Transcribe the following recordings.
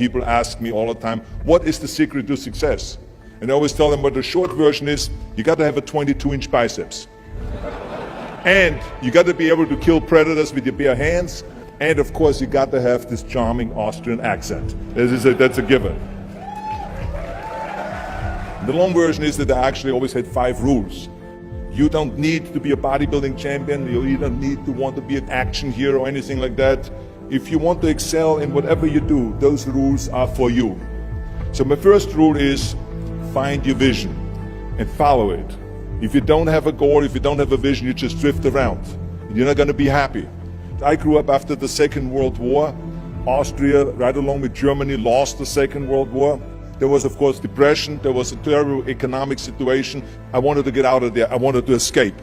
people ask me all the time, what is the secret to success? And I always tell them what the short version is, you got to have a 22-inch biceps. And you got to be able to kill predators with your bare hands. And of course, you got to have this charming Austrian accent. That's a given. The long version is that I actually always had 5 rules. You don't need to be a bodybuilding champion. You don't need to want to be an action hero or anything like that. If you want to excel in whatever you do, those rules are for you. So my first rule is find your vision and follow it. If you don't have a goal, if you don't have a vision, you just drift around. You're not going to be happy. I grew up after the Second World War. Austria, right along with Germany, lost the Second World War. There was, of course, depression. There was a terrible economic situation. I wanted to get out of there. I wanted to escape.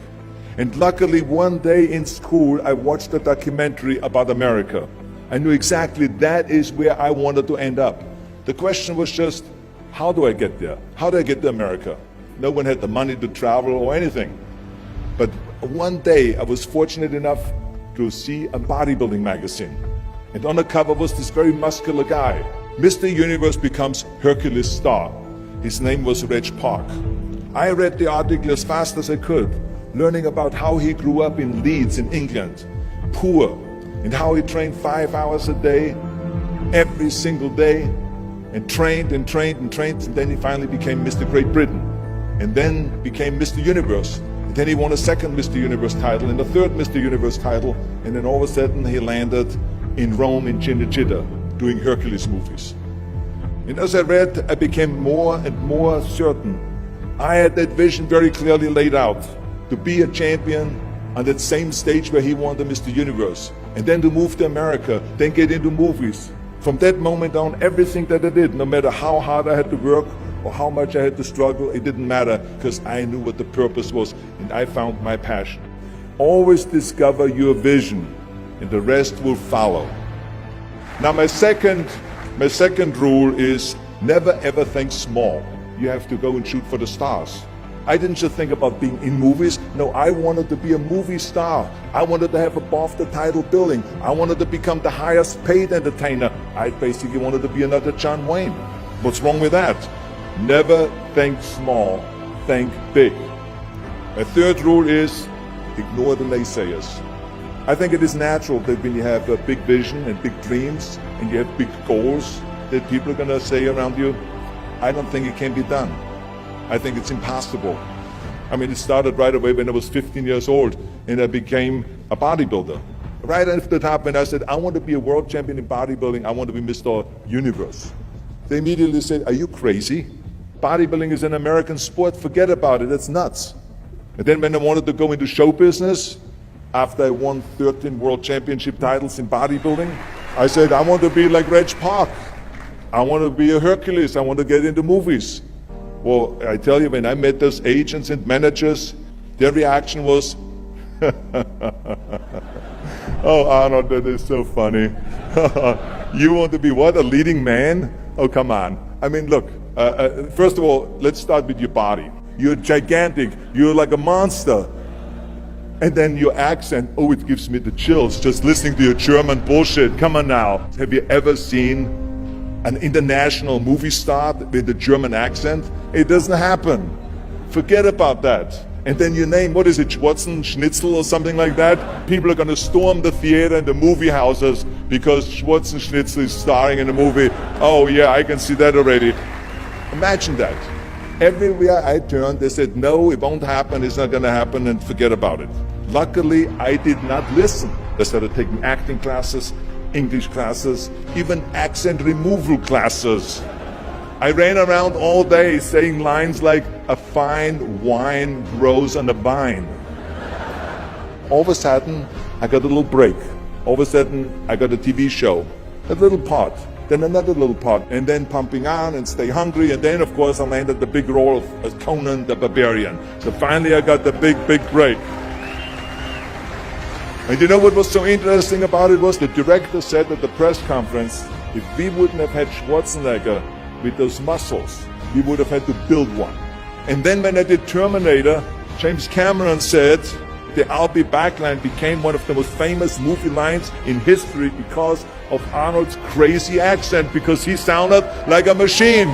And luckily, one day in school, I watched a documentary about America. I knew exactly that is where I wanted to end up. The question was just, how do I get there? How do I get to America? No one had the money to travel or anything. But one day, I was fortunate enough to see a bodybuilding magazine. And on the cover was this very muscular guy. Mr. Universe becomes Hercules star. His name was Reg Park. I read the article as fast as I could, learning about how he grew up in Leeds in England, poor, and how he trained 5 hours a day, every single day, and trained and trained and trained, and then he finally became Mr. Great Britain, and then became Mr. Universe. And then he won a second Mr. Universe title and a third Mr. Universe title, and then all of a sudden he landed in Rome in Cinecittà, doing Hercules movies. And as I read, I became more and more certain. I had that vision very clearly laid out, to be a champion on that same stage where he won the Mr. Universe, and then to move to America, then get into movies. From that moment on, everything that I did, no matter how hard I had to work or how much I had to struggle, it didn't matter, because I knew what the purpose was, and I found my passion. Always discover your vision, and the rest will follow. Now my second rule is never ever think small. You have to go and shoot for the stars. I didn't just think about being in movies. No, I wanted to be a movie star. I wanted to have above the title billing. I wanted to become the highest paid entertainer. I basically wanted to be another John Wayne. What's wrong with that? Never think small, think big. My third rule is ignore the naysayers. I think it is natural that when you have a big vision and big dreams and you have big goals, that people are going to say around you, I don't think it can be done. I think it's impossible. I mean, it started right away when I was 15 years old and I became a bodybuilder. Right after the top, when I said, I want to be a world champion in bodybuilding, I want to be Mr. Universe. They immediately said, are you crazy? Bodybuilding is an American sport, forget about it, it's nuts. And then when I wanted to go into show business, after I won 13 world championship titles in bodybuilding, I said, I want to be like Reg Park. I want to be a Hercules. I want to get into movies. Well, I tell you, when I met those agents and managers, their reaction was, oh, Arnold, that is so funny. You want to be what, a leading man? Oh, come on. I mean, look, first of all, let's start with your body. You're gigantic. You're like a monster. And then your accent, oh, it gives me the chills just listening to your German bullshit. Come on now. Have you ever seen an international movie star with a German accent? It doesn't happen. Forget about that. And then your name, what is it, Schwarzen, Schnitzel or something like that? People are going to storm the theater and the movie houses because Schwarzen Schnitzel is starring in a movie. Oh yeah, I can see that already. Imagine that. Everywhere I turned, they said, no, it won't happen, it's not going to happen, and forget about it. Luckily, I did not listen. I started taking acting classes, English classes, even accent removal classes. I ran around all day saying lines like, a fine wine grows on a vine. All of a sudden, I got a little break. All of a sudden, I got a TV show, a little part. Then another little part, and then Pumping On and Stay Hungry, and then of course I landed the big role of Conan the Barbarian. So finally I got the big break. And you know what was so interesting about it was the director said at the press conference, if we wouldn't have had Schwarzenegger with those muscles, we would have had to build one. And then when I did Terminator, James Cameron said, the "I'll be back" line became one of the most famous movie lines in history because of Arnold's crazy accent, because he sounded like a machine.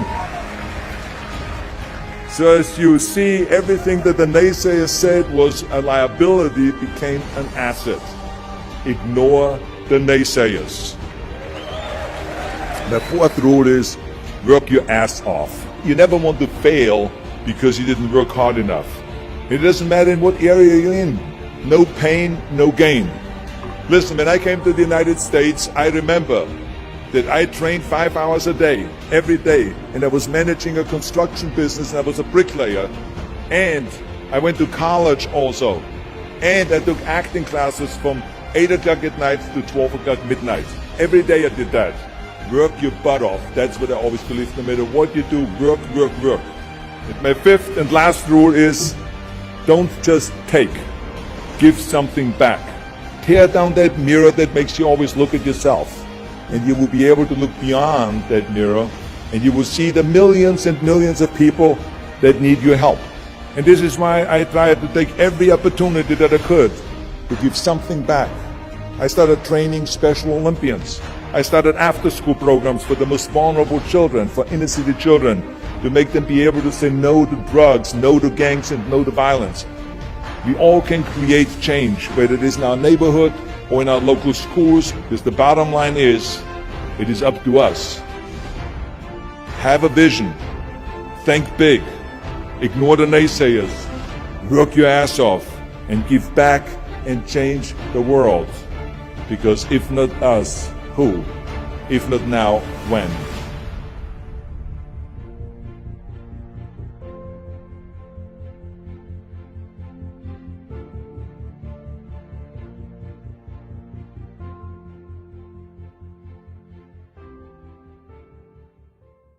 So as you see, everything that the naysayers said was a liability became an asset. Ignore the naysayers. The fourth rule is work your ass off. You never want to fail because you didn't work hard enough. It doesn't matter in what area you're in. No pain, no gain. Listen, when I came to the United States, I remember that I trained 5 hours a day, every day, and I was managing a construction business, and I was a bricklayer, and I went to college also, and I took acting classes from 8 o'clock at night to 12 o'clock midnight. Every day I did that. Work your butt off. That's what I always believe. No matter what you do, work, work, work. And my fifth and last rule is, don't just take. Give something back. Tear down that mirror that makes you always look at yourself. And you will be able to look beyond that mirror, and you will see the millions and millions of people that need your help. And this is why I tried to take every opportunity that I could to give something back. I started training Special Olympians. I started after-school programs for the most vulnerable children, for inner-city children, to make them be able to say no to drugs, no to gangs, and no to violence. We all can create change, whether it is in our neighborhood or in our local schools, because the bottom line is, it is up to us. Have a vision. Think big. Ignore the naysayers. Work your ass off and give back and change the world. Because if not us, who? If not now, when?